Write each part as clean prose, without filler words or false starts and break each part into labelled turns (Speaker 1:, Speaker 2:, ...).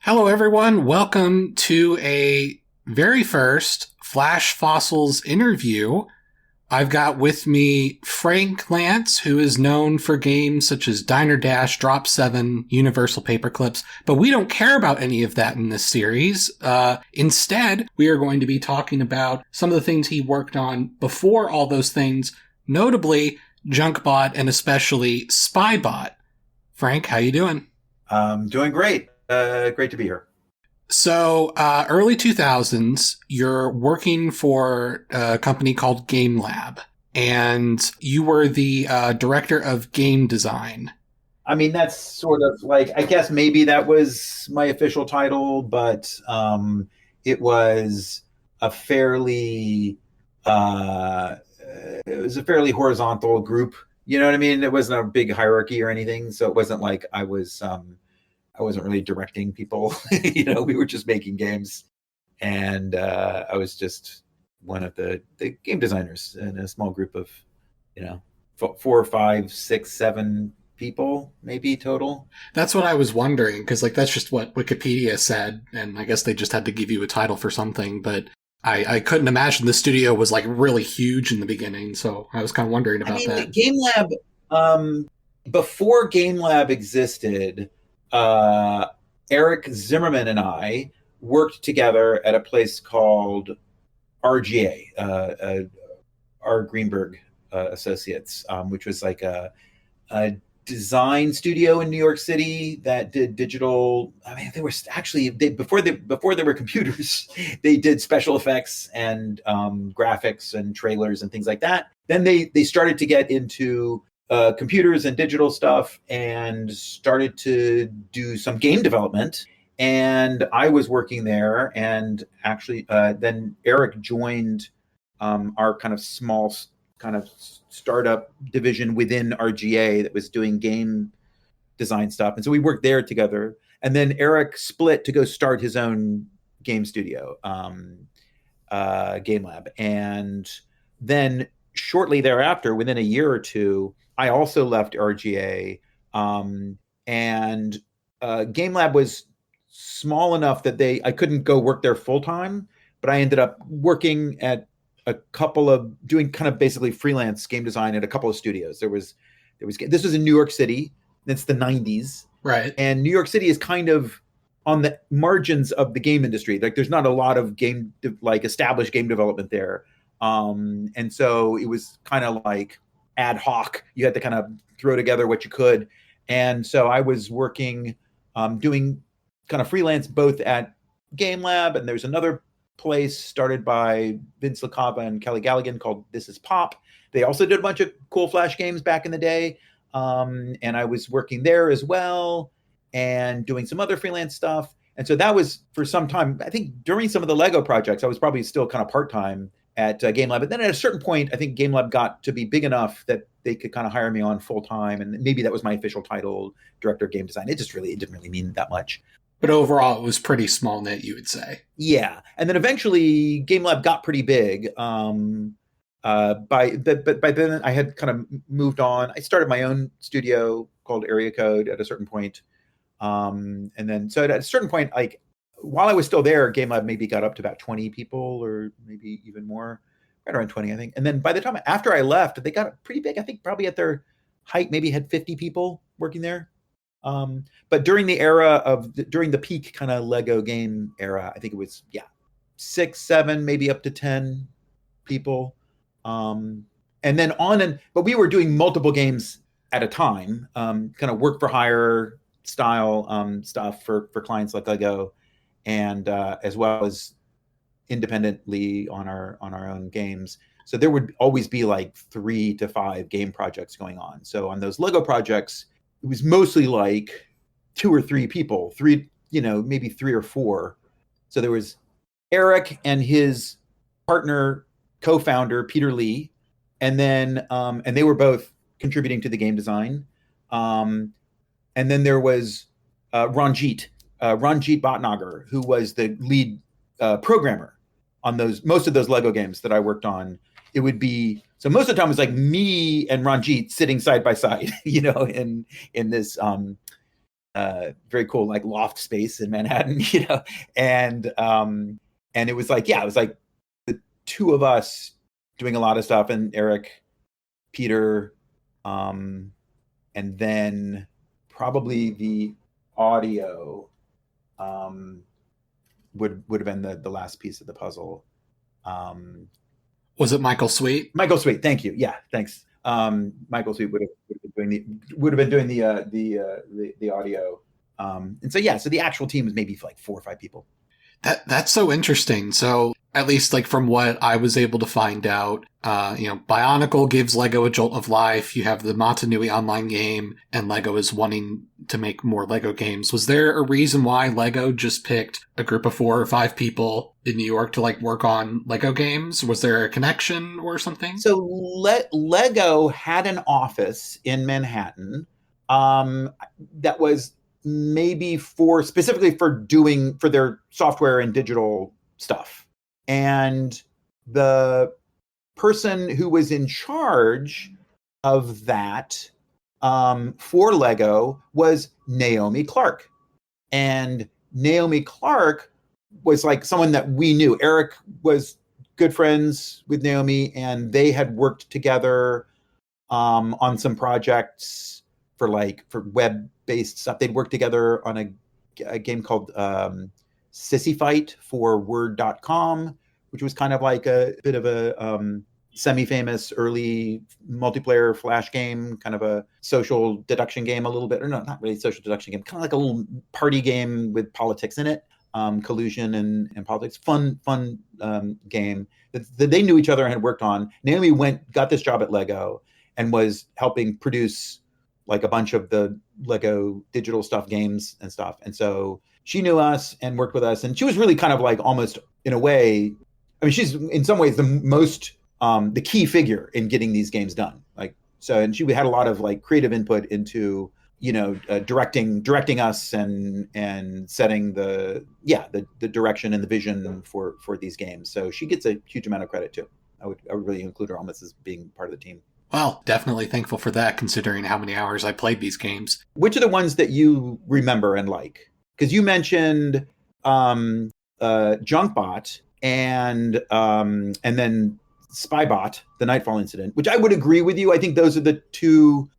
Speaker 1: Hello, everyone. Welcome to a very first Flash Fossils interview. I've got with me Frank Lantz, who is known for games such as Diner Dash, Drop 7, Universal Paperclips, but we don't care about any of that in this series. Instead, we are going to be talking about some of the things he worked on before all those things, notably Junkbot and especially Spybot. Frank, how you doing?
Speaker 2: Doing great. Great to be here.
Speaker 1: So, early 2000s, you're working for a company called Gamelab, and you were the director of game design.
Speaker 2: I mean, that's sort of like, I guess maybe that was my official title, but it was a fairly, uh, it was a fairly horizontal group. You know what I mean? It wasn't a big hierarchy or anything, so it wasn't like I wasn't really directing people. We were just making games, and I was just one of the game designers in a small group of, you know, four, five, six, seven people maybe total.
Speaker 1: That's what I was wondering, because that's just what Wikipedia said, and I guess they just had to give you a title for something, but I couldn't imagine the studio was really huge in the beginning, so I was kind of wondering about that.
Speaker 2: Game Lab, before Game Lab existed, Eric Zimmerman and I worked together at a place called RGA, R. Greenberg Associates, which was like a design studio in New York City that did digital. I mean, they were actually before there were computers, they did special effects and graphics and trailers and things like that. Then they started to get into computers and digital stuff and started to do some game development. And I was working there, and actually then Eric joined our kind of small kind of startup division within RGA that was doing game design stuff. And so we worked there together. And then Eric split to go start his own game studio, Gamelab. And then shortly thereafter, within a year or two, I also left RGA, and Gamelab was small enough that I couldn't go work there full time, but I ended up working at doing kind of basically freelance game design at a couple of studios. This was in New York City. It's the 90s,
Speaker 1: Right.
Speaker 2: and New York City is kind of on the margins of the game industry. Like, there's not a lot of established game development there, and so it was kind of like ad hoc. You had to kind of throw together what you could. And so I was working, doing kind of freelance both at Gamelab, and there's another place started by Vince LaCava and Kelly Galligan called This Is Pop. They also did a bunch of cool Flash games back in the day. And I was working there as well and doing some other freelance stuff. And so that was for some time. I think during some of the Lego projects, I was probably still kind of part-time at Gamelab. But then at a certain point, I think Gamelab got to be big enough that they could kind of hire me on full time. And maybe that was my official title, director of game design. It didn't really mean that much.
Speaker 1: But overall, it was pretty small knit, you would say.
Speaker 2: Yeah. And then eventually Gamelab got pretty big. But by then I had kind of moved on. I started my own studio called Area Code at a certain point. And then, so at a certain point, while I was still there, Gamelab maybe got up to about 20 people, or maybe even more, right around 20, I think. And then by the time after I left, they got pretty big. I think probably at their height, maybe had 50 people working there. But during the peak kind of Lego game era, I think it was, 6, 7, maybe up to 10 people. And then but we were doing multiple games at a time, kind of work for hire style stuff for clients like Lego, and as well as independently on our own games. So there would always be 3 to 5 game projects going on. So on those Lego projects, it was mostly 2 or 3 people, maybe 3 or 4. So there was Eric and his partner, co-founder Peter Lee, and then and they were both contributing to the game design. And then there was Ranjit Bhatnagar, who was the lead programmer on most of those Lego games that I worked on. It would be, so most of the time it was me and Ranjit sitting side by side, in this very cool like loft space in Manhattan, you know, and it was like, yeah, it was like the two of us doing a lot of stuff, and Eric, Peter, and then probably the audio would have been the last piece of the puzzle.
Speaker 1: Was it Michael Sweet?
Speaker 2: Michael Sweet, thank you. Yeah, thanks. Michael Sweet would have been doing the audio. And so yeah, so the actual team was maybe like 4 or 5 people.
Speaker 1: That's so interesting. So at least like from what I was able to find out, Bionicle gives Lego a jolt of life. You have the Matanui online game, and Lego is wanting to make more Lego games. Was there a reason why Lego just picked a group of 4 or 5 people in New York to like work on Lego games? Was there a connection or something?
Speaker 2: So Lego had an office in Manhattan that was maybe specifically for their software and digital stuff. And the person who was in charge of that for Lego was Naomi Clark. And Naomi Clark was like someone that we knew. Eric was good friends with Naomi, and they had worked together on some projects for web-based stuff. They'd worked together on a game called Sissy Fight for Word.com, which was kind of like a bit of a semi-famous early multiplayer Flash game, kind of a social deduction game a little bit, or no, not really social deduction game, kind of like a little party game with politics in it, collusion and politics. Fun game that they knew each other and had worked on. Naomi got this job at Lego and was helping produce like a bunch of the Lego digital stuff, games and stuff. And so she knew us and worked with us. And she was really kind of like almost in a way, I mean, she's in some ways the most, the key figure in getting these games done. And she had a lot of like creative input into, directing us and setting the direction and the vision for these games. So she gets a huge amount of credit too. I would really include her almost as being part of the team.
Speaker 1: Well, definitely thankful for that, considering how many hours I played these games.
Speaker 2: Which are the ones that you remember and like? Because you mentioned Junkbot and then Spybot, the Nightfall Incident, which I would agree with you. I think those are the two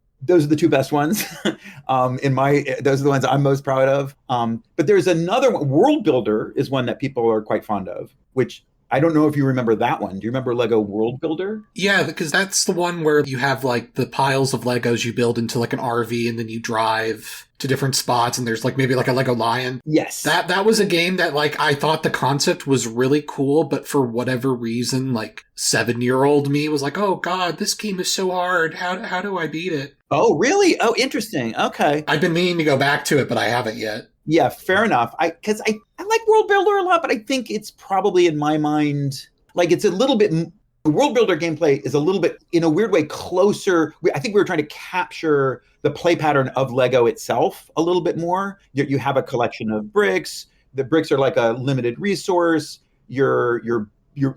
Speaker 2: best ones. Those are the ones I'm most proud of. But there's another one. World Builder is one that people are quite fond of, which I don't know if you remember that one. Do you remember Lego World Builder?
Speaker 1: Yeah, because that's the one where you have like the piles of Legos you build into like an RV, and then you drive to different spots, and there's like maybe like a Lego lion.
Speaker 2: Yes.
Speaker 1: That was a game that like I thought the concept was really cool, but for whatever reason, like 7-year-old me was like, oh God, this game is so hard. How do I beat it?
Speaker 2: Oh, really? Oh, interesting. Okay.
Speaker 1: I've been meaning to go back to it, but I haven't yet.
Speaker 2: Yeah, fair enough. Because I like World Builder a lot, but I think it's probably in my mind, like it's a little bit, the World Builder gameplay is a little bit, in a weird way, closer. I think we were trying to capture the play pattern of Lego itself a little bit more. You have a collection of bricks. The bricks are like a limited resource. You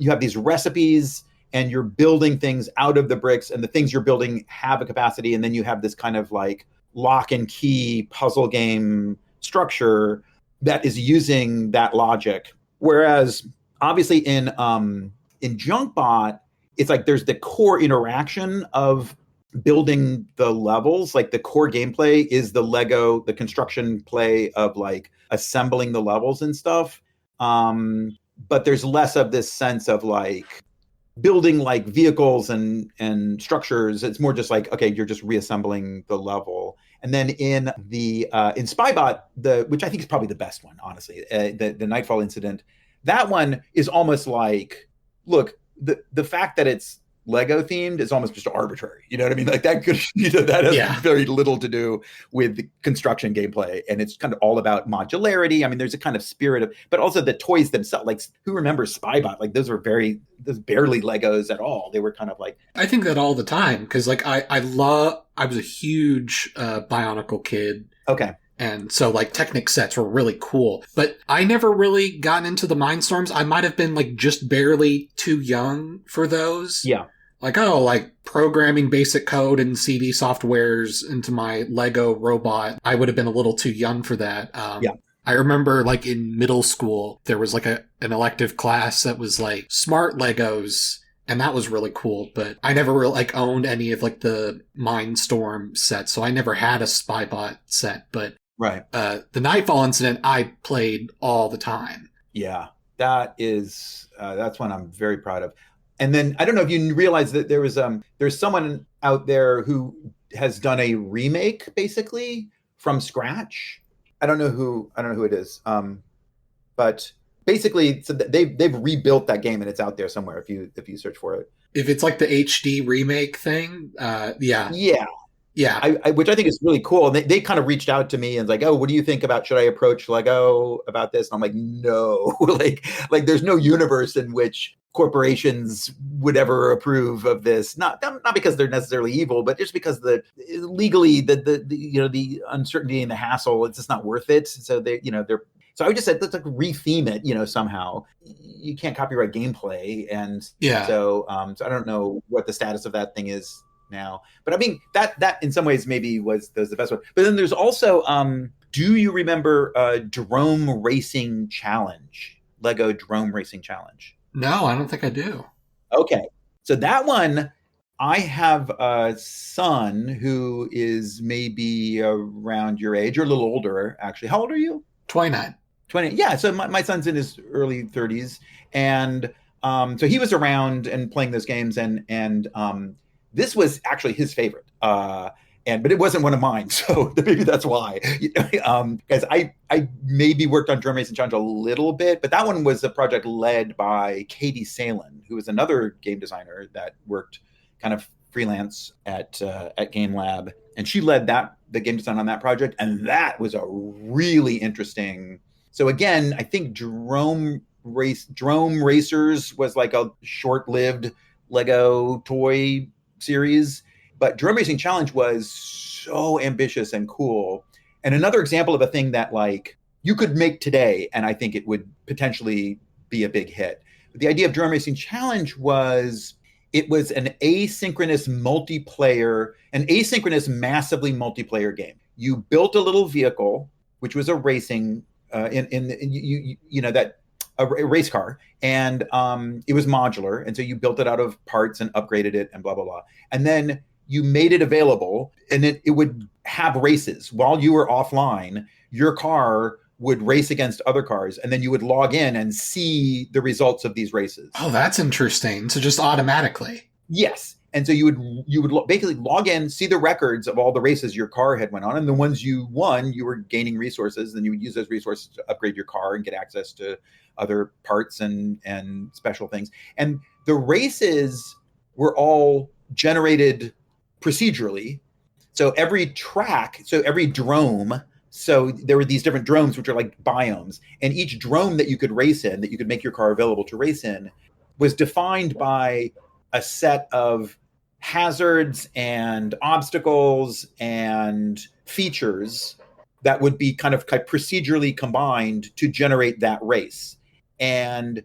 Speaker 2: have these recipes, and you're building things out of the bricks, and the things you're building have a capacity, and then you have this kind of like lock and key puzzle game structure that is using that logic. Whereas obviously in Junkbot, it's like there's the core interaction of building the levels. Like the core gameplay is the construction play of like assembling the levels and stuff. But there's less of this sense of like building like vehicles and structures. It's more just like, okay, you're just reassembling the level. And then in Spybot, which I think is probably the best one, honestly, the Nightfall Incident, that one is almost like, look, the fact that it's Lego themed is almost just arbitrary. You know what I mean? Like that could, that has very little to do with the construction gameplay. And it's kind of all about modularity. I mean, there's a kind of spirit of, but also the toys themselves, like who remembers Spybot? Like those barely Legos at all. They were kind of like.
Speaker 1: I think that all the time. Cause like I was a huge Bionicle kid.
Speaker 2: Okay.
Speaker 1: And so like Technic sets were really cool, but I never really gotten into the Mindstorms. I might have been like just barely too young for those.
Speaker 2: Yeah.
Speaker 1: like, oh, like programming basic code and CD softwares into my Lego robot. I would have been a little too young for that.
Speaker 2: Yeah.
Speaker 1: I remember like in middle school, there was like an elective class that was like smart Legos. And that was really cool, but I never really like owned any of like the Mindstorm sets, so I never had a Spybot set. But
Speaker 2: Right.
Speaker 1: The Nightfall Incident, I played all the time.
Speaker 2: Yeah, that's one I'm very proud of. And then I don't know if you realize that there's someone out there who has done a remake basically from scratch. I don't know who it is, but basically, so they've rebuilt that game and it's out there somewhere if you search for it.
Speaker 1: If it's like the HD remake thing, yeah.
Speaker 2: Yeah, which I think is really cool. And they kind of reached out to me and like, oh, what do you think about, should I approach Lego about this? And I'm like, no, like there's no universe in which corporations would ever approve of this. Not because they're necessarily evil, but just because legally the uncertainty and the hassle, it's just not worth it. So so I just said, let's like retheme it, somehow. You can't copyright gameplay. And so I don't know what the status of that thing is now, but I mean that in some ways maybe was the best one. But then there's also do you remember Drome Racing Challenge? Lego Drome Racing Challenge?
Speaker 1: No, I don't think I do.
Speaker 2: Okay, so that one, I have a son who is maybe around your age or a little older actually. How old are you?
Speaker 1: 29.
Speaker 2: 20. Yeah, so my son's in his early 30s, and so he was around and playing those games, and this was actually his favorite, but it wasn't one of mine, so maybe that's why. Because I maybe worked on Drome Racing Challenge a little bit, but that one was a project led by Katie Salen, who was another game designer that worked kind of freelance at Gamelab, and she led the game design on that project, and that was a really interesting. So again, I think Drome Racers was like a short-lived Lego toy series, but Drome Racing Challenge was so ambitious and cool. And another example of a thing that like you could make today, and I think it would potentially be a big hit. But the idea of Drome Racing Challenge was it was an asynchronous massively multiplayer game. You built a little vehicle, which was a racing a race car, and it was modular, and so you built it out of parts and upgraded it and blah blah blah, and then you made it available, and it would have races while you were offline. Your car would race against other cars, and then you would log in and see the results of these races.
Speaker 1: Oh, that's interesting. So just automatically.
Speaker 2: Yes. And so you would basically log in, see the records of all the races your car had went on, and the ones you won, you were gaining resources, and you would use those resources to upgrade your car and get access to other parts and special things. And the races were all generated procedurally. So every drome, so there were these different dromes, which are like biomes, and each drome that you could race in, that you could make your car available to race in, was defined by a set of hazards and obstacles and features that would be kind of procedurally combined to generate that race. And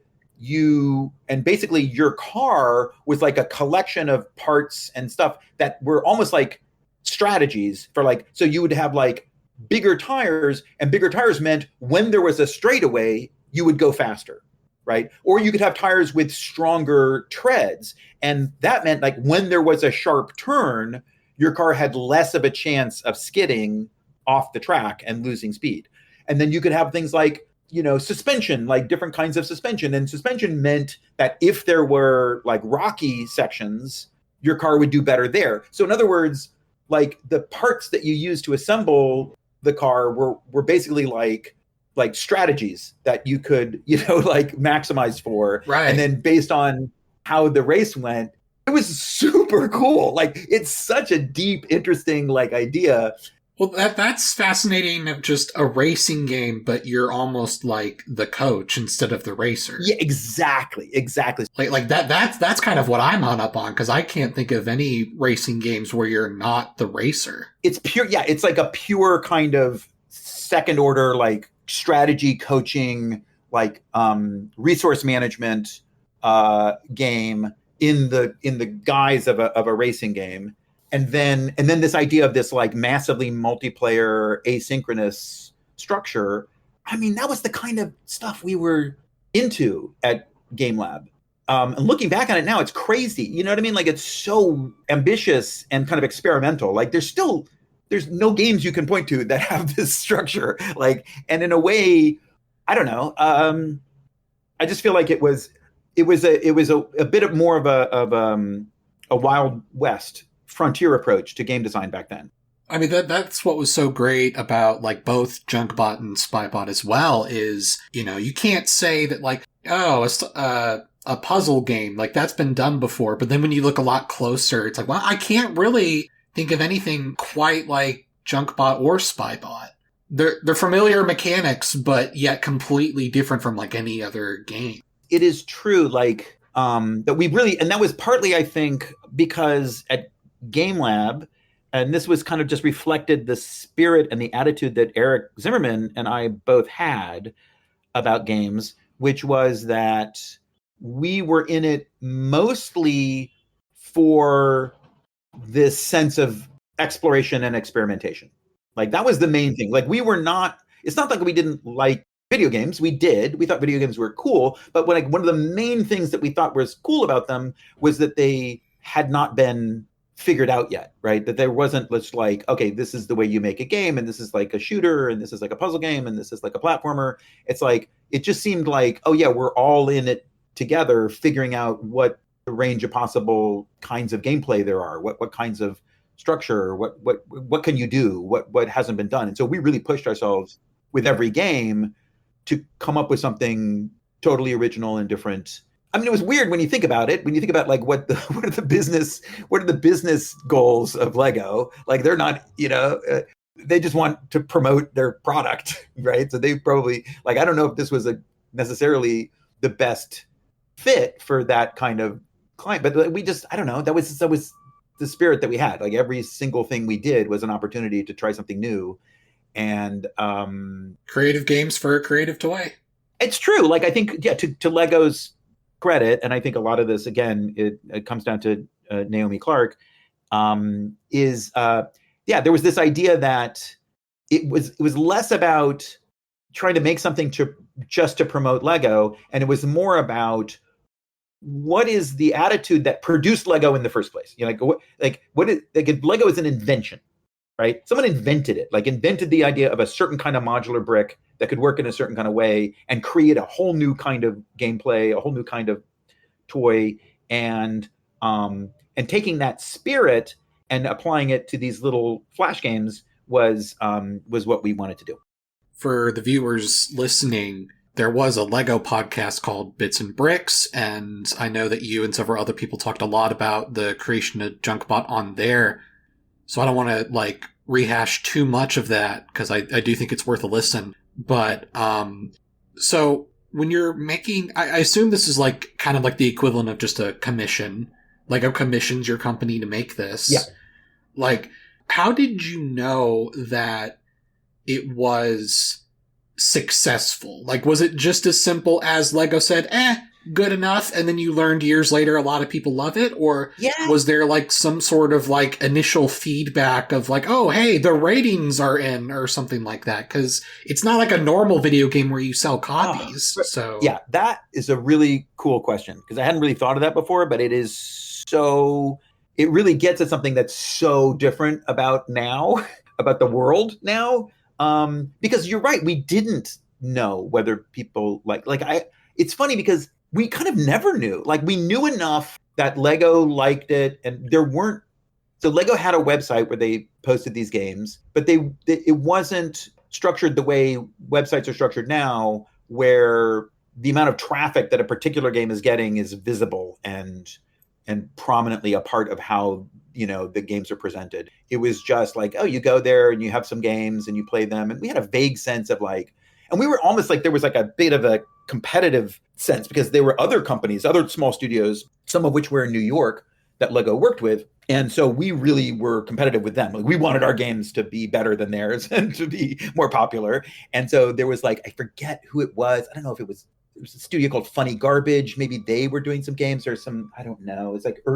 Speaker 2: basically your car was like a collection of parts and stuff that were almost like strategies for like, so you would have like bigger tires, and bigger tires meant when there was a straightaway, you would go faster. Right? Or you could have tires with stronger treads. And that meant like when there was a sharp turn, your car had less of a chance of skidding off the track and losing speed. And then you could have things like, suspension, like different kinds of suspension. And suspension meant that if there were like rocky sections, your car would do better there. So in other words, like the parts that you use to assemble the car were basically like strategies that you could, like maximize for.
Speaker 1: Right.
Speaker 2: And then based on how the race went, it was super cool. Like it's such a deep, interesting like idea.
Speaker 1: Well, that's fascinating. Just a racing game, but you're almost like the coach instead of the racer.
Speaker 2: Yeah, exactly.
Speaker 1: Like that's kind of what I'm hung up on, because I can't think of any racing games where you're not the racer.
Speaker 2: It's pure. Yeah, it's like a pure kind of second order, like strategy coaching, like resource management game in the guise of a racing game. And then this idea of this like massively multiplayer asynchronous structure. I mean, that was the kind of stuff we were into at Gamelab. And looking back on it now, it's crazy. You know what I mean? Like, it's so ambitious and kind of experimental. Like, there's no games you can point to that have this structure. Like, and in a way, I don't know. I just feel like it was a bit of more of a Wild West frontier approach to game design back then.
Speaker 1: I mean, that's what was so great about like both Junkbot and Spybot as well is, you know, you can't say that like, oh, a puzzle game, like that's been done before. But then when you look a lot closer, it's like, well, I can't really think of anything quite like Junkbot or Spybot. They're familiar mechanics, but yet completely different from like any other game.
Speaker 2: It is true, like, that we really, and that was partly, I think, because at Gamelab, and this was kind of just reflected the spirit and the attitude that Eric Zimmerman and I both had about games, which was that we were in it mostly for this sense of exploration and experimentation. Like, that was the main thing. Like, it's not like we didn't like video games. We did. We thought video games were cool. But one of the main things that we thought was cool about them was that they had not been figured out yet, right? That there wasn't just like, okay, this is the way you make a game, and this is like a shooter, and this is like a puzzle game, and this is like a platformer. It's like, it just seemed like, oh yeah, we're all in it together, figuring out what the range of possible kinds of gameplay there are, what kinds of structure, what can you do, what hasn't been done. And so we really pushed ourselves with every game to come up with something totally original and different. I mean, it was weird when you think about it. When you think about like what are the business goals of Lego? Like, they're not, they just want to promote their product, right? So they probably, like, I don't know if this was necessarily the best fit for that kind of client, but we just, I don't know. That was the spirit that we had. Like, every single thing we did was an opportunity to try something new, and
Speaker 1: creative games for a creative toy.
Speaker 2: It's true. Like, I think, yeah, to Lego's credit, and I think a lot of this, again, it comes down to Naomi Clark, there was this idea that it was less about trying to make something just to promote Lego, and it was more about what is the attitude that produced Lego in the first place. Lego is an invention, right? Someone invented it, like invented the idea of a certain kind of modular brick that could work in a certain kind of way and create a whole new kind of gameplay, a whole new kind of toy, and taking that spirit and applying it to these little flash games was what we wanted to do.
Speaker 1: For the viewers listening, there was a Lego podcast called Bits and Bricks, and I know that you and several other people talked a lot about the creation of Junkbot on there. So I don't want to like rehash too much of that, because I do think it's worth a listen. But so when you're making, I assume this is like kind of like the equivalent of just a commission. Lego commissions your company to make this.
Speaker 2: Yeah.
Speaker 1: Like, how did you know that it was successful? Like, was it just as simple as Lego said, good enough, and then you learned years later a lot of people love it? Or was there like some sort of like initial feedback of like, oh, hey, the ratings are in, or something like that? Because it's not like a normal video game where you sell copies. So
Speaker 2: yeah, that is a really cool question, because I hadn't really thought of that before, but it really gets at something that's so different about now, about the world now. Because you're right, we didn't know whether people it's funny because we kind of never knew. Like, we knew enough that Lego liked it, and so Lego had a website where they posted these games, but it wasn't structured the way websites are structured now, where the amount of traffic that a particular game is getting is visible and prominently a part of how the games are presented. It was just like, oh, you go there and you have some games and you play them. And we had a vague sense of like, and we were almost like, there was like a bit of a competitive sense, because there were other companies, other small studios, some of which were in New York, that Lego worked with. And so we really were competitive with them. Like, we wanted our games to be better than theirs and to be more popular. And so there was like, I forget who it was. I don't know if it was was a studio called Funny Garbage. Maybe they were doing some games or some, I don't know. It's like it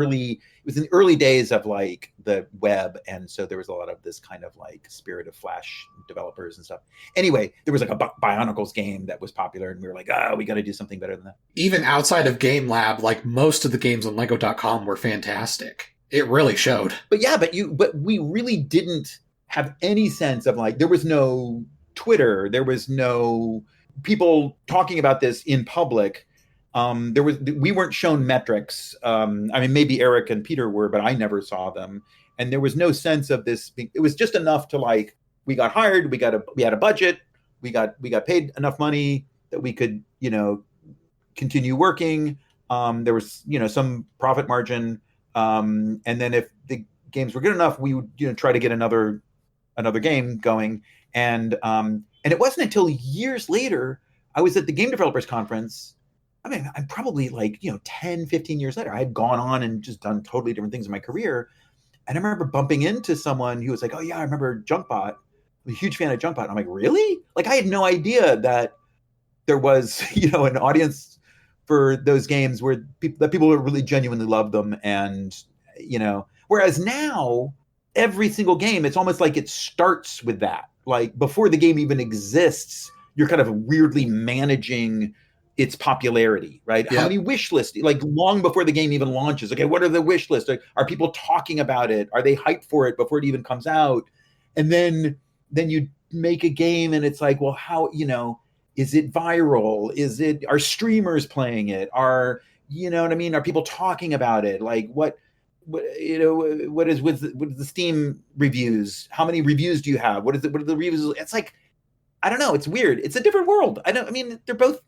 Speaker 2: was in the early days of like the web. And so there was a lot of this kind of like spirit of Flash developers and stuff. Anyway, there was like a Bionicles game that was popular and we were like, we got to do something better than that.
Speaker 1: Even outside of Gamelab, like most of the games on Lego.com were fantastic. It really showed.
Speaker 2: But yeah, but we really didn't have any sense of like, there was no Twitter, there was no people talking about this in public. We weren't shown metrics. I mean, maybe Eric and Peter were, but I never saw them. And there was no sense of this. It was just enough to like, we got hired, we had a budget, we got paid enough money that we could, continue working. There was, some profit margin. And then if the games were good enough, we would, try to get another game going. And it wasn't until years later, I was at the Game Developers Conference. I mean, I'm probably like, 10, 15 years later, I had gone on and just done totally different things in my career. And I remember bumping into someone who was like, oh yeah, I remember Junkbot. I'm a huge fan of Junkbot. I'm like, really? Like I had no idea that there was, an audience for those games where people really genuinely loved them. And, whereas now every single game, it's almost like it starts with that. Like before the game even exists, you're kind of weirdly managing its popularity, right? Yep. How many wish lists, like long before the game even launches? Okay, what are the wish lists? Are people talking about it? Are they hyped for it before it even comes out? And then you make a game and it's like, well, how, is it viral? Are streamers playing it? Are people talking about it? Like what is with the Steam reviews? How many reviews do you have? What are the reviews? It's like, I don't know. It's weird. It's a different world. They're both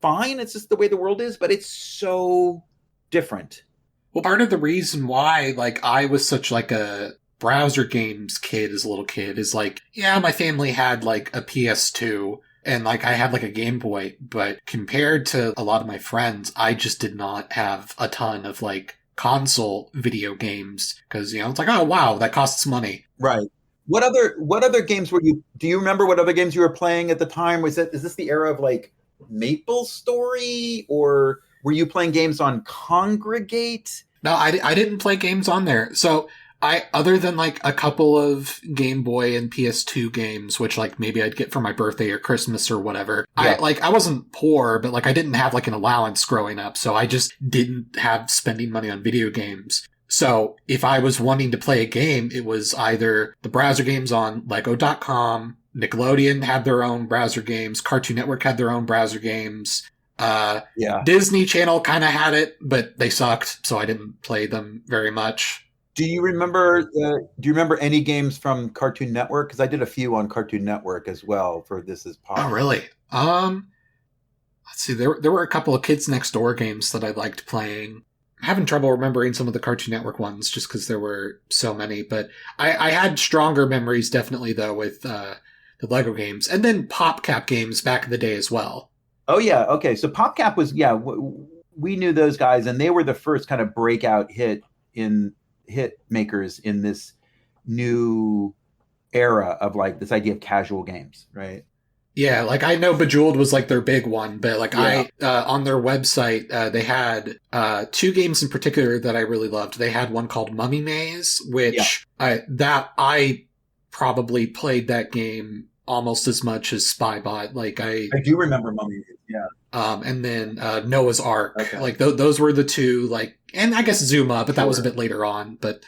Speaker 2: fine. It's just the way the world is, but it's so different.
Speaker 1: Well, part of the reason why, like, I was such like a browser games kid as a little kid is like, yeah, my family had like a PS2 and like I had like a Game Boy, but compared to a lot of my friends, I just did not have a ton of like console video games because, it's like, oh, wow, that costs money.
Speaker 2: Right. What other games do you remember what other games you were playing at the time? Is this the era of like Maple Story, or were you playing games on Congregate?
Speaker 1: No, I didn't play games on there. So other than like a couple of Game Boy and PS2 games, which like maybe I'd get for my birthday or Christmas or whatever. Yeah. I wasn't poor, but like I didn't have like an allowance growing up. So I just didn't have spending money on video games. So if I was wanting to play a game, it was either the browser games on Lego.com, Nickelodeon had their own browser games, Cartoon Network had their own browser games. Disney Channel kind of had it, but they sucked, so I didn't play them very much.
Speaker 2: Do you remember any games from Cartoon Network? Because I did a few on Cartoon Network as well for This Is Pop.
Speaker 1: Oh, really? Let's see. There were a couple of Kids Next Door games that I liked playing. I'm having trouble remembering some of the Cartoon Network ones just because there were so many. But I had stronger memories definitely, though, with the Lego games. And then PopCap games back in the day as well.
Speaker 2: Oh, yeah. Okay. So PopCap was, we knew those guys, and they were the first kind of breakout hit makers in this new era of like this idea of casual games, right?
Speaker 1: Yeah, like I know Bejeweled was like their big one, but like on their website, they had two games in particular that I really loved. They had one called Mummy Maze, which I probably played that game almost as much as Spybot. Like I
Speaker 2: do remember Mummy Maze, yeah.
Speaker 1: And then Noah's Ark, okay. Like those were the two, like, and I guess Zuma, but that was a bit later on. But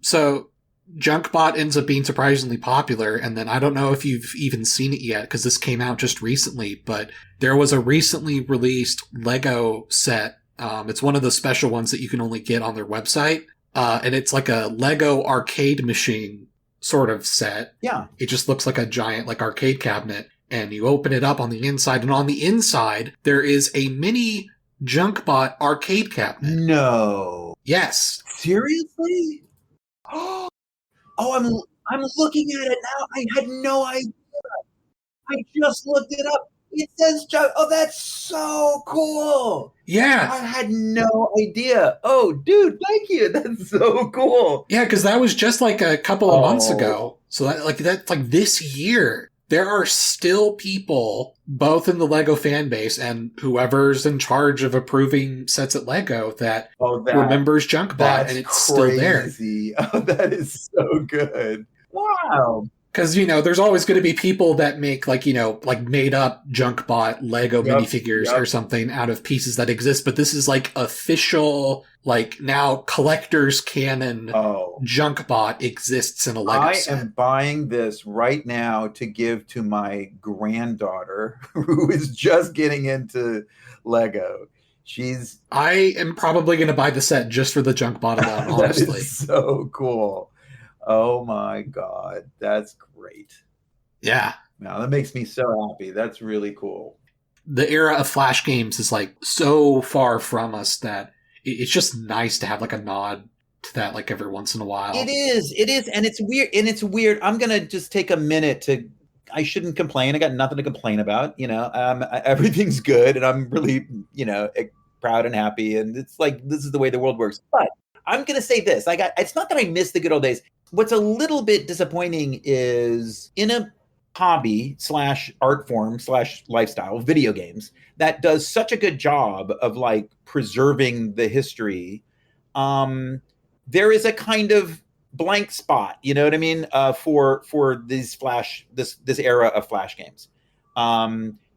Speaker 1: so Junkbot ends up being surprisingly popular, and then I don't know if you've even seen it yet because this came out just recently, but there was a recently released Lego set. It's one of the special ones that you can only get on their website, and it's like a Lego arcade machine sort of set.
Speaker 2: Yeah.
Speaker 1: It just looks like a giant like arcade cabinet, and you open it up on the inside, and on the inside there is a mini Junkbot arcade cabinet.
Speaker 2: No.
Speaker 1: Yes.
Speaker 2: Seriously? Oh, I'm looking at it now. I had no idea. I just looked it up. It says oh, that's so cool.
Speaker 1: Yeah.
Speaker 2: I had no idea. Oh, dude, thank you. That's so cool.
Speaker 1: Yeah, because that was just like a couple of months ago. So that's like this year. there are still people, both in the LEGO fan base and whoever's in charge of approving sets at LEGO, that remembers Junkbot, and it's still there.
Speaker 2: Oh, that is so good. Wow.
Speaker 1: Because, there's always going to be people that make, made up Junkbot Lego minifigures or something out of pieces that exist. But this is, official, now collector's canon Junkbot exists in a Lego set.
Speaker 2: I am buying this right now to give to my granddaughter, who is just getting into Lego.
Speaker 1: I am probably going to buy the set just for the Junkbot alone, honestly.
Speaker 2: That is so cool. Oh my God, that's great.
Speaker 1: Yeah.
Speaker 2: Now that makes me so happy. That's really cool.
Speaker 1: The era of Flash games is so far from us that it's just nice to have a nod to that every once in a while.
Speaker 2: It is. And it's weird. I'm going to just take a minute I shouldn't complain. I got nothing to complain about. Everything's good and I'm really, proud and happy. And it's this is the way the world works. But I'm going to say this. It's not that I miss the good old days. What's a little bit disappointing is in a hobby / art / lifestyle, video games, that does such a good job of preserving the history. There is a kind of blank spot, you know what I mean? For these this era of Flash games. Do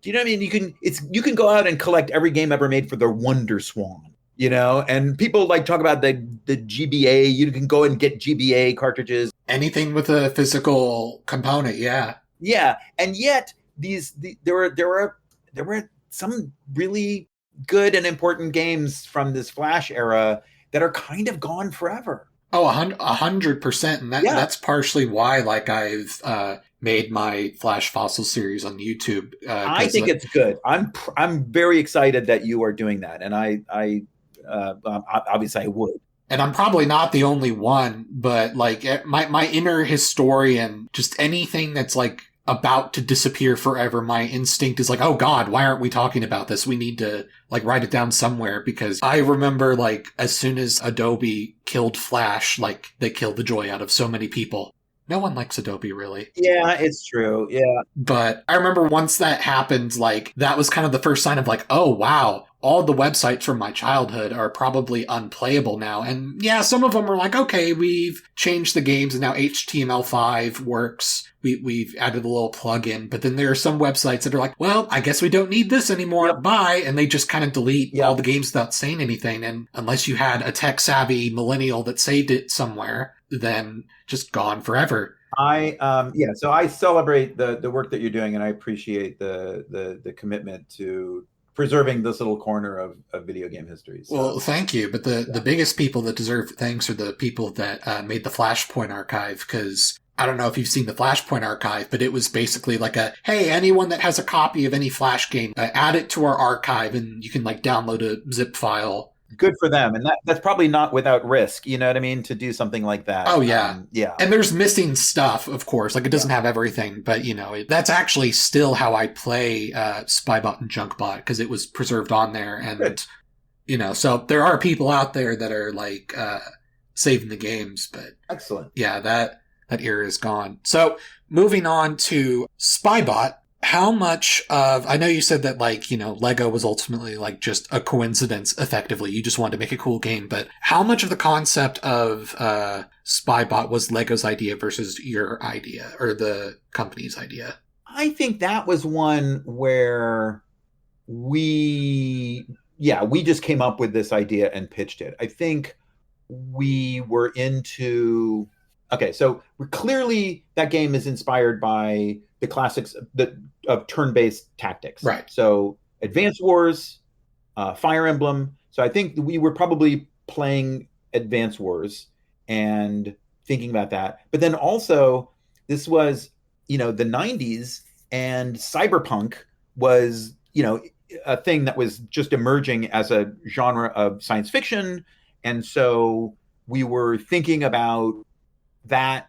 Speaker 2: you know what I mean? You can go out and collect every game ever made for the Wonder Swan. And people talk about the GBA. You can go and get GBA cartridges.
Speaker 1: Anything with a physical component, yeah.
Speaker 2: Yeah, and yet there were some really good and important games from this Flash era that are kind of gone forever.
Speaker 1: Oh, 100%, and that's partially why I've made my Flash Fossil series on YouTube.
Speaker 2: I think it's good. I'm very excited that you are doing that, and I obviously I would.
Speaker 1: And I'm probably not the only one, but my inner historian, just anything that's about to disappear forever, my instinct is oh God, why aren't we talking about this? We need to write it down somewhere, because I remember as soon as Adobe killed Flash, they killed the joy out of so many people. No one likes Adobe, really.
Speaker 2: Yeah, it's true. Yeah.
Speaker 1: But I remember once that happened, that was kind of the first sign of oh, wow, all the websites from my childhood are probably unplayable now. And yeah, some of them were okay, we've changed the games and now HTML5 works. We've added a little plugin. But then there are some websites that are well, I guess we don't need this anymore. Yep. Bye. And they just kind of delete all the games without saying anything. And unless you had a tech-savvy millennial that saved it somewhere, then just gone forever.
Speaker 2: So I celebrate the work that you're doing, and I appreciate the commitment to preserving this little corner of video game history. So.
Speaker 1: Well, thank you. But the biggest people that deserve thanks are the people that made the Flashpoint archive, because I don't know if you've seen the Flashpoint archive, but it was basically hey, anyone that has a copy of any Flash game, add it to our archive, and you can download a zip file.
Speaker 2: Good for them. And that's probably not without risk, you know what I mean, to do something like that.
Speaker 1: Oh, yeah. Yeah. And there's missing stuff, of course. It doesn't have everything, but, that's actually still how I play Spybot and Junkbot, because it was preserved on there. And,
Speaker 2: good.
Speaker 1: So there are people out there that are, saving the games. But
Speaker 2: excellent.
Speaker 1: Yeah, that era is gone. So moving on to Spybot. How much of, I know you said that Lego was ultimately just a coincidence, effectively. You just wanted to make a cool game, but how much of the concept of Spybot was Lego's idea versus your idea or the company's idea?
Speaker 2: I think that was one where we just came up with this idea and pitched it. I think we were into, so we're clearly, that game is inspired by the classics of turn-based tactics.
Speaker 1: Right.
Speaker 2: So Advance Wars, Fire Emblem. So I think we were probably playing Advance Wars and thinking about that. But then also, this was, the 90s, and cyberpunk was, a thing that was just emerging as a genre of science fiction. And so we were thinking about that,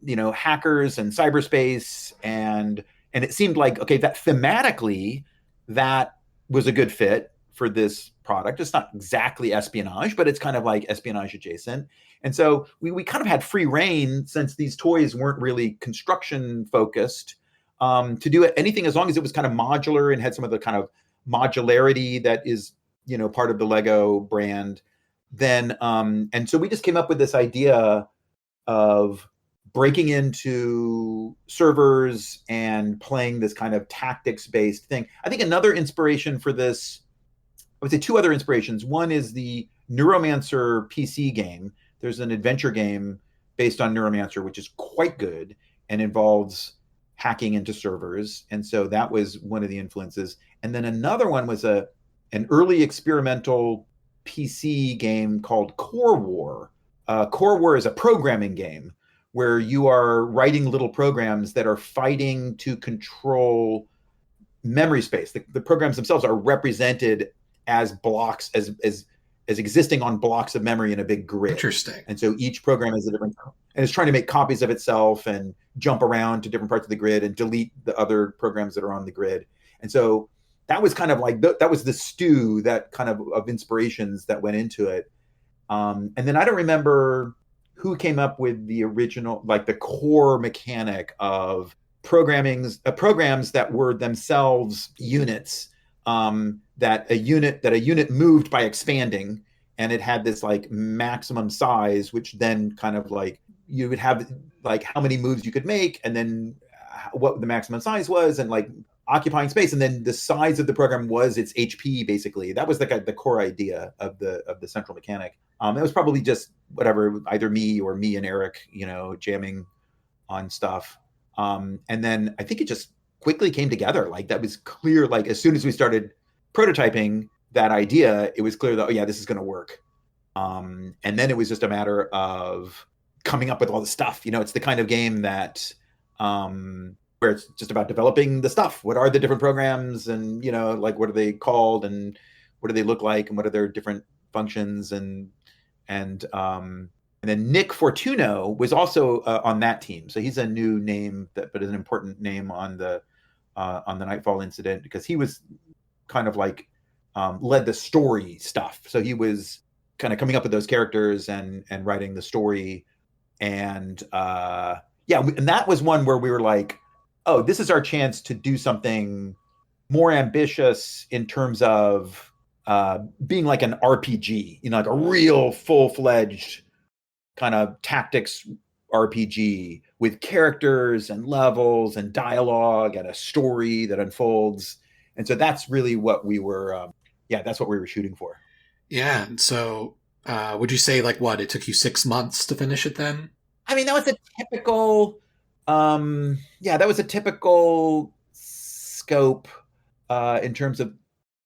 Speaker 2: hackers and cyberspace, and it seemed that thematically that was a good fit for this product. It's not exactly espionage, but it's kind of espionage adjacent. And so we kind of had free reign, since these toys weren't really construction focused. to do anything as long as it was kind of modular and had some of the kind of modularity that is, part of the Lego brand. Then, and so we just came up with this idea of breaking into servers and playing this kind of tactics-based thing. I think another inspiration for this, I would say two other inspirations. One is the Neuromancer PC game. There's an adventure game based on Neuromancer, which is quite good and involves hacking into servers. And so that was one of the influences. And then another one was an early experimental PC game called Core War. Core War is a programming game where you are writing little programs that are fighting to control memory space. The programs themselves are represented as blocks, as existing on blocks of memory in a big grid.
Speaker 1: Interesting.
Speaker 2: And so each program is a different, and it's trying to make copies of itself and jump around to different parts of the grid and delete the other programs that are on the grid. And so that was kind of like, that was the stew that kind of inspirations that went into it. And then I don't remember who came up with the original, like the core mechanic of programs that were themselves units, that a unit moved by expanding, and it had this like maximum size, which then kind of like you would have like how many moves you could make, and then what the maximum size was, and like occupying space, and then the size of the program was its HP. Basically, that was the core idea of the central mechanic. It was probably just whatever, either me and Eric, jamming on stuff. And then I think it just quickly came together. Like that was clear. Like as soon as we started prototyping that idea, it was clear that, oh yeah, this is going to work. And then it was just a matter of coming up with all the stuff. It's the kind of game that, where it's just about developing the stuff. What are the different programs, and like what are they called, and what do they look like, and what are their different functions, and then Nick Fortuno was also on that team. So he's a new name, but is an important name on the Nightfall Incident, because he was kind of like led the story stuff. So he was kind of coming up with those characters and writing the story, and and that was one where we were like, oh, this is our chance to do something more ambitious in terms of being like an RPG, like a real full-fledged kind of tactics RPG with characters and levels and dialogue and a story that unfolds. And so that's really what we were, that's what we were shooting for.
Speaker 1: Yeah. And so would you say like what, it took you 6 months to finish it then?
Speaker 2: I mean, that was a typical, that was a typical scope in terms of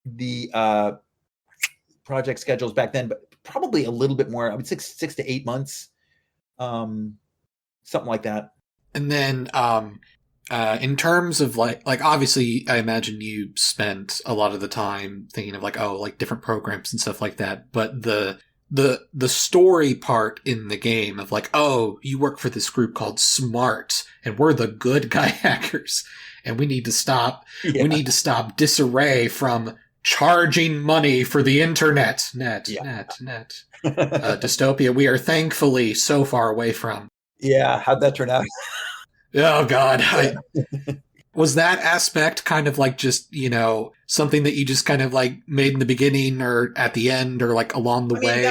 Speaker 2: the project schedules back then, but probably a little bit more. I would say 6 to 8 months, something like that.
Speaker 1: And then in terms of like obviously, I imagine you spent a lot of the time thinking of like different programs and stuff like that. But the story part in the game of like, oh, you work for this group called Smart, and we're the good guy hackers, and we need to stop disarray from charging money for the internet. Net. Dystopia we are thankfully so far away from.
Speaker 2: Yeah, how'd that turn out?
Speaker 1: Oh, God. Was that aspect kind of like just, something that you just kind of like made in the beginning or at the end or like along the way?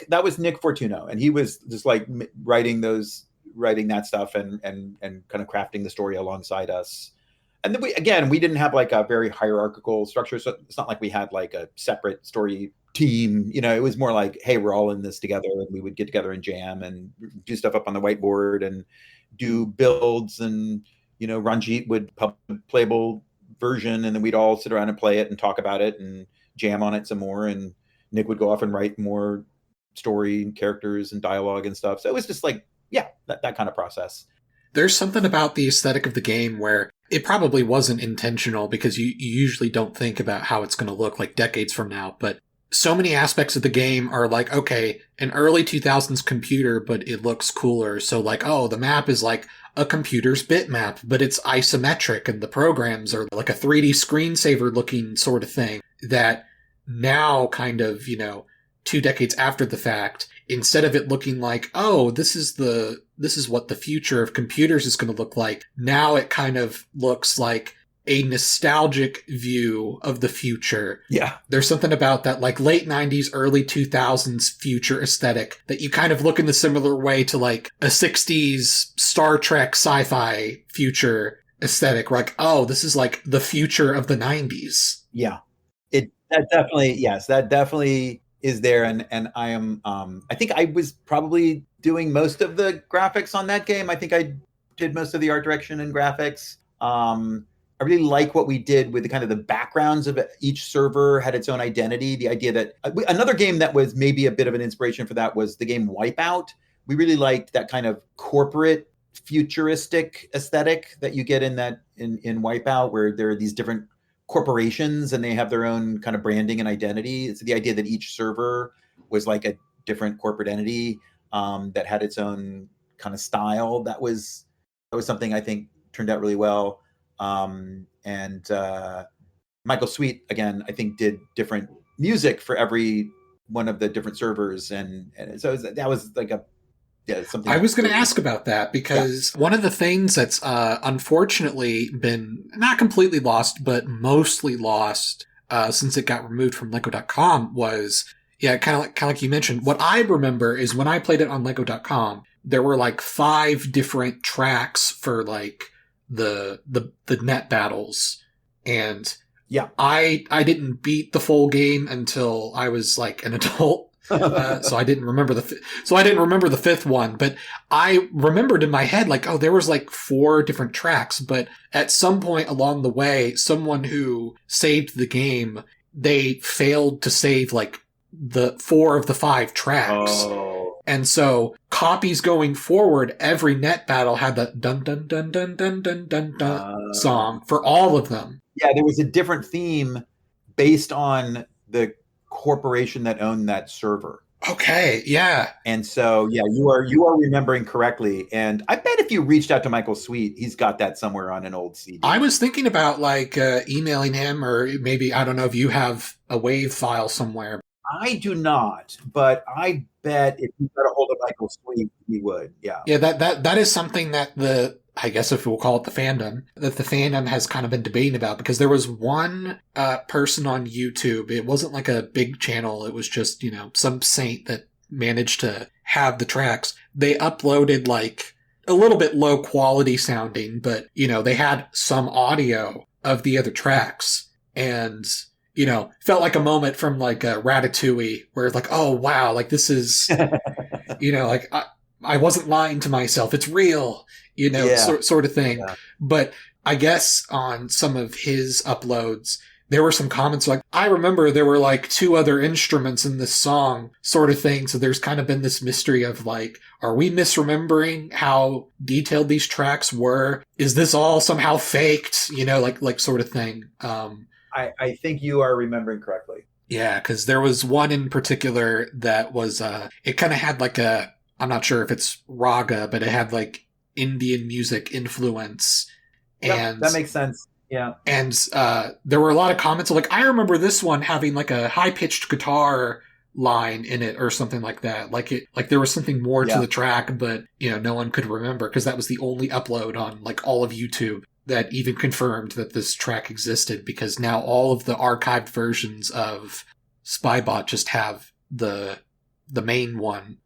Speaker 2: That was Nick Fortuno, and he was just like writing that stuff and kind of crafting the story alongside us. And then we didn't have like a very hierarchical structure. So it's not like we had like a separate story team. It was more like, hey, we're all in this together, and we would get together and jam and do stuff up on the whiteboard and do builds, and Ranjit would publish a playable version, and then we'd all sit around and play it and talk about it and jam on it some more, and Nick would go off and write more story and characters and dialogue and stuff. So it was just like, that kind of process.
Speaker 1: There's something about the aesthetic of the game where it probably wasn't intentional, because you usually don't think about how it's going to look like decades from now, but so many aspects of the game are like, okay, an early 2000s computer, but it looks cooler. So like, oh, the map is like a computer's bitmap, but it's isometric, and the programs are like a 3D screensaver looking sort of thing that now kind of, 2 decades after the fact, instead of it looking like, oh, this is the this is what the future of computers is going to look like. Now it kind of looks like a nostalgic view of the future.
Speaker 2: Yeah.
Speaker 1: There's something about that like late 90s, early 2000s future aesthetic that you kind of look in the similar way to like a 60s Star Trek sci-fi future aesthetic. We're like, oh, this is like the future of the 90s.
Speaker 2: Yeah. That definitely is there. And I am, I think I was probably doing most of the graphics on that game. I think I did most of the art direction and graphics. I really like what we did with the kind of the backgrounds of it. Each server had its own identity. The idea that another game that was maybe a bit of an inspiration for that was the game Wipeout. We really liked that kind of corporate futuristic aesthetic that you get in Wipeout, where there are these different corporations and they have their own kind of branding and identity. It's the idea that each server was like a different corporate entity that had its own kind of style. That was something I think turned out really well. And Michael Sweet, again, I think did different music for every one of the different servers. And so that was like something.
Speaker 1: I was going to ask about that because one of the things that's unfortunately been not completely lost, but mostly lost since it got removed from Lego.com was, kind of like you mentioned. What I remember is when I played it on Lego.com, there were like 5 different tracks for like the net battles, and I didn't beat the full game until I was like an adult. So I didn't remember the 5th one, but I remembered in my head like, oh, there was like 4 different tracks, but at some point along the way, someone who saved the game, they failed to save like the 4 of the 5 tracks.
Speaker 2: Oh.
Speaker 1: And so copies going forward, every net battle had the dun dun dun dun dun dun dun dun song for all of them.
Speaker 2: Yeah, there was a different theme based on the corporation that owned that server.
Speaker 1: Okay, yeah.
Speaker 2: And so, you are remembering correctly. And I bet if you reached out to Michael Sweet, he's got that somewhere on an old CD.
Speaker 1: I was thinking about like emailing him, or maybe, I don't know if you have a WAV file somewhere.
Speaker 2: I do not, but I bet if you got a hold of Michael Sweet, he would. Yeah.
Speaker 1: Yeah, that is something that I guess if we'll call it the fandom has kind of been debating about, because there was one person on YouTube. It wasn't like a big channel. It was just, some saint that managed to have the tracks. They uploaded like a little bit low quality sounding, but, they had some audio of the other tracks, and felt like a moment from like Ratatouille, where it's like, oh wow, like this is, like I wasn't lying to myself. It's real, sort of thing. Yeah. But I guess on some of his uploads, there were some comments like, I remember there were like 2 other instruments in this song, sort of thing. So there's kind of been this mystery of like, are we misremembering how detailed these tracks were? Is this all somehow faked? Like sort of thing.
Speaker 2: I think you are remembering correctly.
Speaker 1: Yeah, because there was one in particular that was, it kind of had like I'm not sure if it's raga, but it had like Indian music influence. And
Speaker 2: that makes sense. Yeah.
Speaker 1: And there were a lot of comments like, I remember this one having like a high-pitched guitar line in it or something like that. Like there was something more to the track, but, no one could remember because that was the only upload on like all of YouTube that even confirmed that this track existed, because now all of the archived versions of Spybot just have the main one.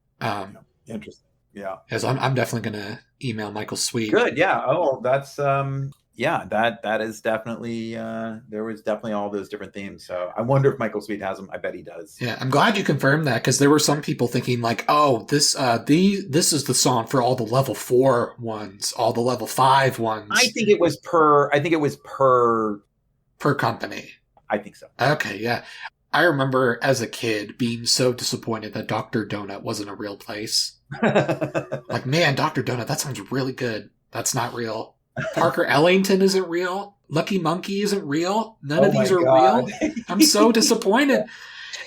Speaker 2: Interesting. Yeah.
Speaker 1: As I'm definitely going to email Michael Sweet.
Speaker 2: Good. Yeah. Oh, that's, that is definitely, there was definitely all those different themes. So I wonder if Michael Sweet has them. I bet he does.
Speaker 1: Yeah. I'm glad you confirmed that, because there were some people thinking like, oh, this is the song for all the level 4 ones, all the level 5 ones.
Speaker 2: I think it was per
Speaker 1: company.
Speaker 2: I think so.
Speaker 1: Okay. Yeah. I remember as a kid being so disappointed that Dr. Donut wasn't a real place. Like, man, Dr. Donut, that sounds really good. That's not real. Parker Ellington isn't real. Lucky Monkey isn't real. None of these are real. I'm so disappointed.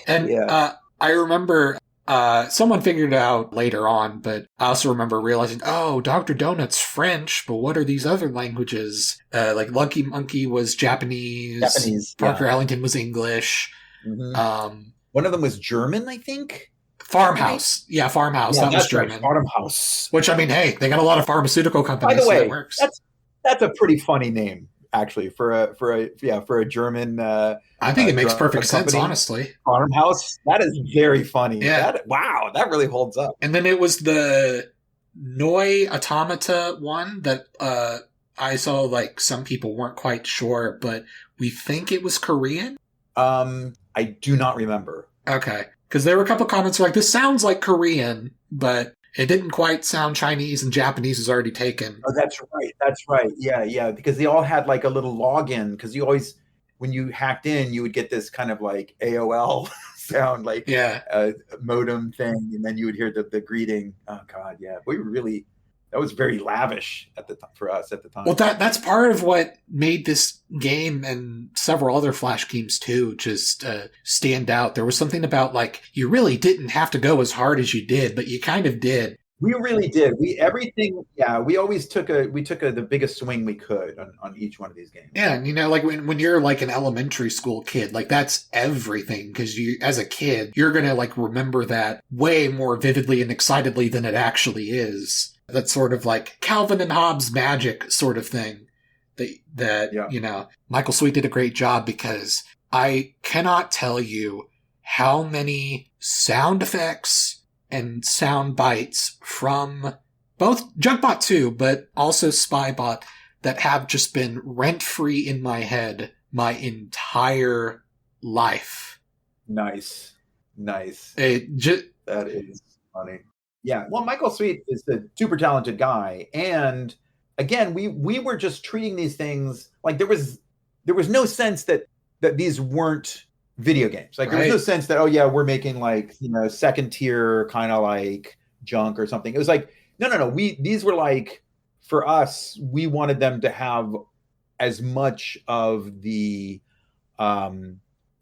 Speaker 1: And I remember someone figured it out later on, but I also remember realizing, oh, Dr. Donut's French, but what are these other languages? Like Lucky Monkey was Japanese. Parker Ellington was English.
Speaker 2: Mm-hmm. One of them was German, I think.
Speaker 1: Farmhouse. Yeah, Farmhouse.
Speaker 2: Yeah,
Speaker 1: That was
Speaker 2: that's right.
Speaker 1: German.
Speaker 2: Farmhouse.
Speaker 1: Which, I mean, hey, they got a lot of pharmaceutical
Speaker 2: By
Speaker 1: companies,
Speaker 2: the
Speaker 1: so that
Speaker 2: way,
Speaker 1: works.
Speaker 2: that's a pretty funny name, actually, for a German.
Speaker 1: I think it makes
Speaker 2: drug
Speaker 1: perfect sense,
Speaker 2: company.
Speaker 1: honestly.
Speaker 2: Farmhouse. That is very funny.
Speaker 1: Yeah.
Speaker 2: Wow, that really holds up.
Speaker 1: And then it was the Noi Automata one that I saw like some people weren't quite sure, but we think it was Korean.
Speaker 2: I do not remember.
Speaker 1: Okay. Because there were a couple comments like, this sounds like Korean, but it didn't quite sound Chinese, and Japanese is already taken.
Speaker 2: Oh, that's right. That's right. Yeah. Because they all had like a little login. Because you always, when you hacked in, you would get this kind of like AOL sound, like modem thing, and then you would hear the greeting. Oh God, yeah. That was very lavish for us at the time.
Speaker 1: Well, that's part of what made this game and several other Flash games too just stand out. There was something about like you really didn't have to go as hard as you did, but you kind of did.
Speaker 2: We really did. We always took the biggest swing we could on each one of these games.
Speaker 1: Yeah, and like when you're like an elementary school kid, like that's everything, because you, as a kid, you're gonna like remember that way more vividly and excitedly than it actually is. That's sort of like Calvin and Hobbes magic sort of thing. Michael Sweet did a great job, because I cannot tell you how many sound effects and sound bites from both Junkbot 2, but also Spybot, that have just been rent-free in my head my entire life.
Speaker 2: Nice.
Speaker 1: That
Speaker 2: is funny. Yeah, well, Michael Sweet is a super talented guy, and again, we were just treating these things like there was no sense that these weren't video games. Like, there was no sense that, oh yeah, we're making like, second tier kind of like junk or something. It was like, no. These were like, for us, we wanted them to have as much of the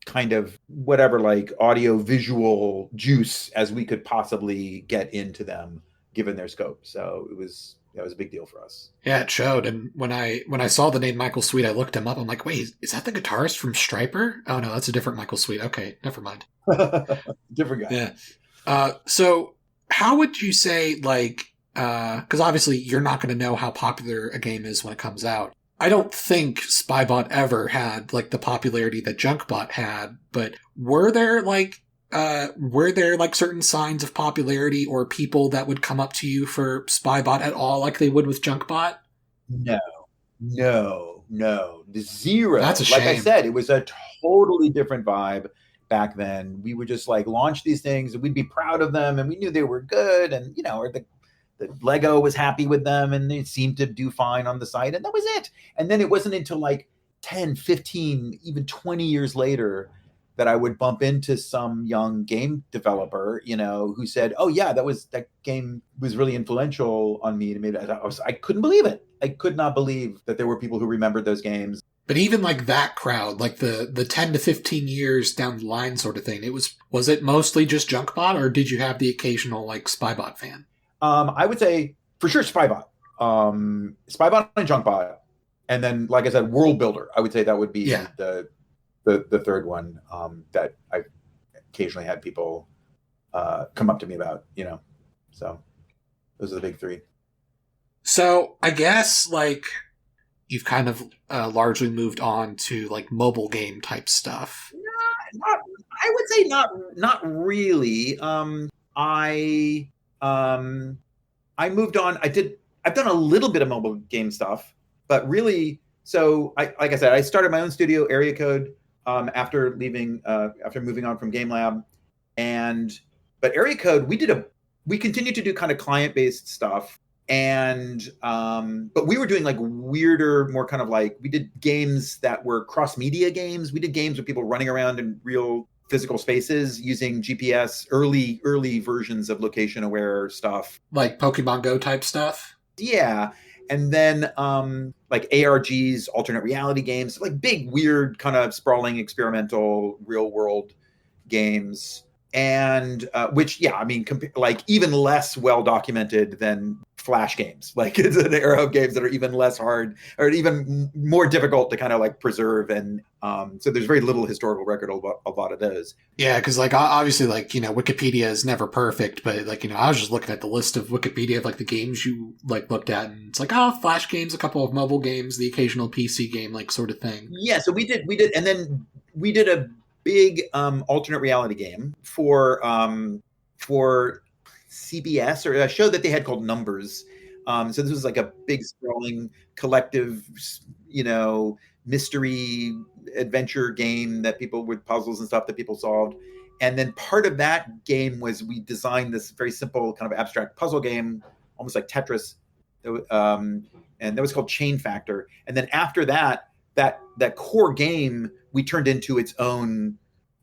Speaker 2: kind of whatever, like audio visual juice as we could possibly get into them, given their scope. So it was a big deal for us.
Speaker 1: Yeah, it showed. And when I saw the name Michael Sweet, I looked him up. I'm like, wait, is that the guitarist from Striper? Oh no, that's a different Michael Sweet. Okay, never mind.
Speaker 2: Different guy.
Speaker 1: Yeah. So how would you say, like, because obviously you're not going to know how popular a game is when it comes out. I don't think Spybot ever had like the popularity that Junkbot had, but were there like certain signs of popularity or people that would come up to you for Spybot at all, like they would with Junkbot?
Speaker 2: No, zero.
Speaker 1: That's a shame.
Speaker 2: Like I said, it was a totally different vibe back then. We would just like launch these things and we'd be proud of them, and we knew they were good, and or the Lego was happy with them, and they seemed to do fine on the site, and that was it. And then it wasn't until like 10, 15, even 20 years later that I would bump into some young game developer, who said, "Oh yeah, that game was really influential on me." And I couldn't believe it. I could not believe that there were people who remembered those games.
Speaker 1: But even like that crowd, like the 10 to 15 years down the line sort of thing, was it mostly just Junkbot, or did you have the occasional like Spybot fan?
Speaker 2: I would say for sure Spybot, Spybot and Junkbot, and then, like I said, World Builder. I would say that would be the third one that I occasionally had people come up to me about. So those are the big three.
Speaker 1: So I guess like you've kind of largely moved on to like mobile game type stuff.
Speaker 2: I would say not really. I moved on. I've done a little bit of mobile game stuff, but really, so like I said, I started my own studio, Area Code, after moving on from Gamelab, but Area Code, we continued to do kind of client-based stuff, and but we were doing like weirder, more kind of like, we did games that were cross-media games. We did games with people running around in real physical spaces using GPS, early versions of location-aware stuff.
Speaker 1: Like Pokemon Go type stuff?
Speaker 2: Yeah. And then like ARGs, alternate reality games, like big, weird, kind of sprawling, experimental, real-world games. and which, yeah, I mean, like even less well documented than Flash games. Like it's an era of games that are even less hard or even more difficult to kind of like preserve, and so there's very little historical record of a lot of those.
Speaker 1: Yeah, because like obviously, like Wikipedia is never perfect, but like I was just looking at the list of Wikipedia of like the games you like looked at, and it's like Flash games, a couple of mobile games, the occasional PC game, like sort of thing.
Speaker 2: Yeah, so we did, and then we did a big alternate reality game for CBS, or a show that they had called Numbers. So this was like a big sprawling collective, mystery adventure game that people with puzzles and stuff that people solved. And then part of that game was we designed this very simple kind of abstract puzzle game, almost like Tetris, and that was called Chain Factor. And then after that core game we turned into its own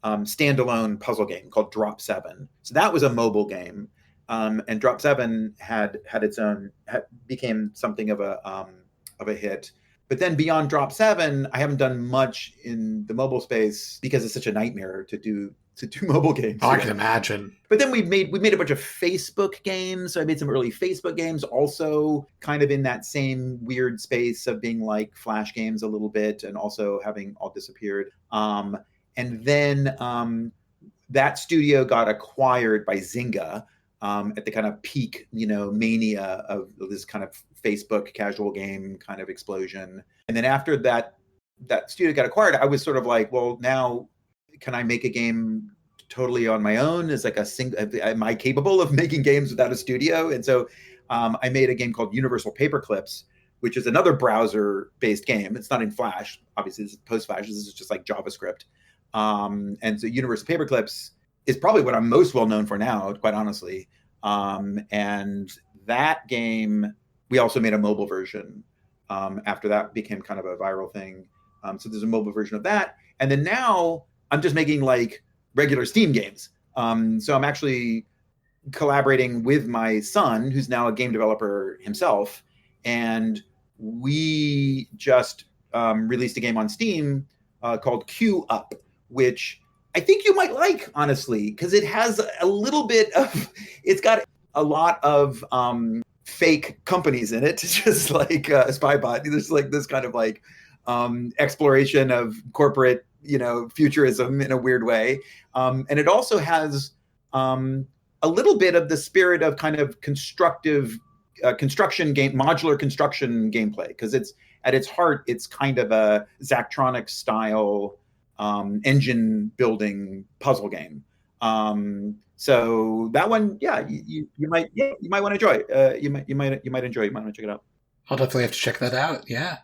Speaker 2: standalone puzzle game called Drop 7. So that was a mobile game, and Drop 7 had its own, became something of a hit. But then beyond Drop 7, I haven't done much in the mobile space because it's such a nightmare to do mobile games.
Speaker 1: I can imagine.
Speaker 2: But then we made a bunch of Facebook games. So I made some early Facebook games, also kind of in that same weird space of being like Flash games a little bit, and also having all disappeared. And then that studio got acquired by Zynga at the kind of peak, mania of this kind of Facebook casual game kind of explosion. And then after that studio got acquired, I was sort of like, well, now can I make a game totally on my own? Is like am I capable of making games without a studio? And so I made a game called Universal Paperclips, which is another browser-based game. It's not in Flash, obviously. This is post-Flash. This is just like JavaScript. And so Universal Paperclips is probably what I'm most well known for now, quite honestly. And that game, we also made a mobile version. After that became kind of a viral thing. So there's a mobile version of that. And then now I'm just making like regular Steam games. So I'm actually collaborating with my son, who's now a game developer himself. And we just released a game on Steam called Q Up, which I think you might like, honestly, because it has a little bit of, it's got a lot of fake companies in it, just like Spybot. There's like this kind of like exploration of corporate, futurism in a weird way. And it also has a little bit of the spirit of kind of constructive construction game, modular construction gameplay, because it's at its heart, it's kind of a Zachtronics style engine building puzzle game. So that one, yeah, you might want to enjoy. You might enjoy. You might want to check it out.
Speaker 1: I'll definitely have to check that out. Yeah.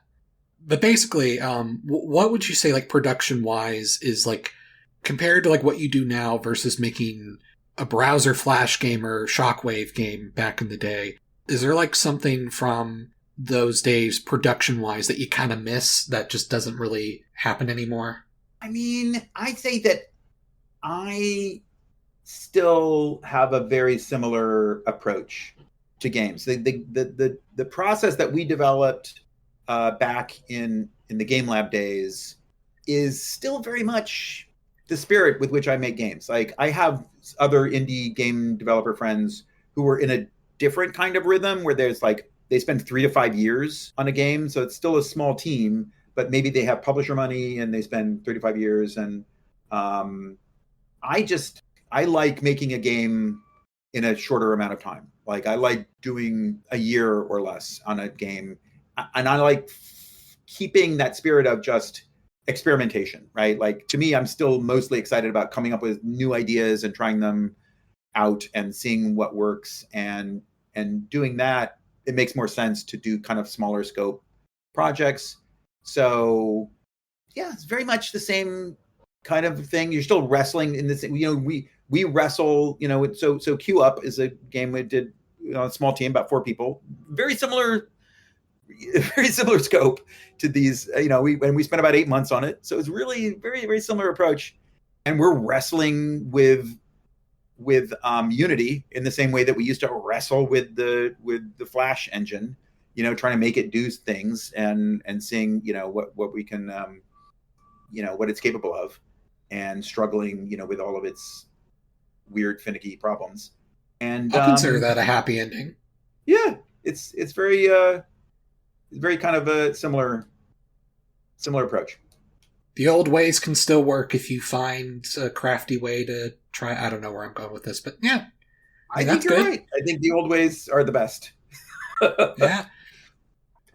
Speaker 1: But basically, what would you say, like, production-wise is, like, compared to, like, what you do now versus making a browser Flash game or Shockwave game back in the day? Is there, like, something from those days, production-wise, that you kind of miss that just doesn't really happen anymore?
Speaker 2: I mean, I'd say that I still have a very similar approach to games. The process that we developed back in the Gamelab days is still very much the spirit with which I make games. Like, I have other indie game developer friends who are in a different kind of rhythm where there's like, they spend 3 to 5 years on a game. So it's still a small team, but maybe they have publisher money and they spend 35 years. And I like making a game in a shorter amount of time. Like, I like doing a year or less on a game. And I like keeping that spirit of just experimentation, right? Like, to me, I'm still mostly excited about coming up with new ideas and trying them out and seeing what works. And doing that, it makes more sense to do kind of smaller scope projects. So yeah, it's very much the same kind of thing. You're still wrestling in this, we wrestle, so Q Up is a game we did a small team, about 4 people, very similar scope to these, we spent about 8 months on it. So it's really very, very similar approach. And we're wrestling with Unity in the same way that we used to wrestle with the Flash engine, trying to make it do things and seeing, what we can, what it's capable of, and struggling, with all of its weird, finicky problems. And
Speaker 1: I'll consider that a happy ending.
Speaker 2: Yeah, it's very kind of a similar approach.
Speaker 1: The old ways can still work if you find a crafty way to try. I don't know where I'm going with this, but yeah.
Speaker 2: I think you're right. I think the old ways are the best.
Speaker 1: Yeah.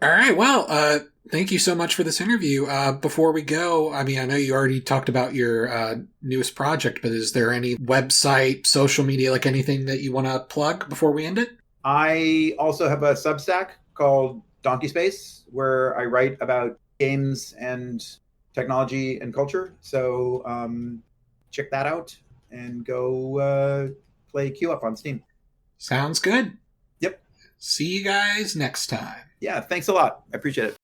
Speaker 1: All right. Well, thank you so much for this interview. Before we go, I mean, I know you already talked about your newest project, but is there any website, social media, like anything that you want to plug before we end it?
Speaker 2: I also have a Substack called Donkey Space, where I write about games and technology and culture. So check that out and go play Q Up on Steam.
Speaker 1: Sounds good.
Speaker 2: Yep.
Speaker 1: See you guys next time.
Speaker 2: Yeah, thanks a lot. I appreciate it.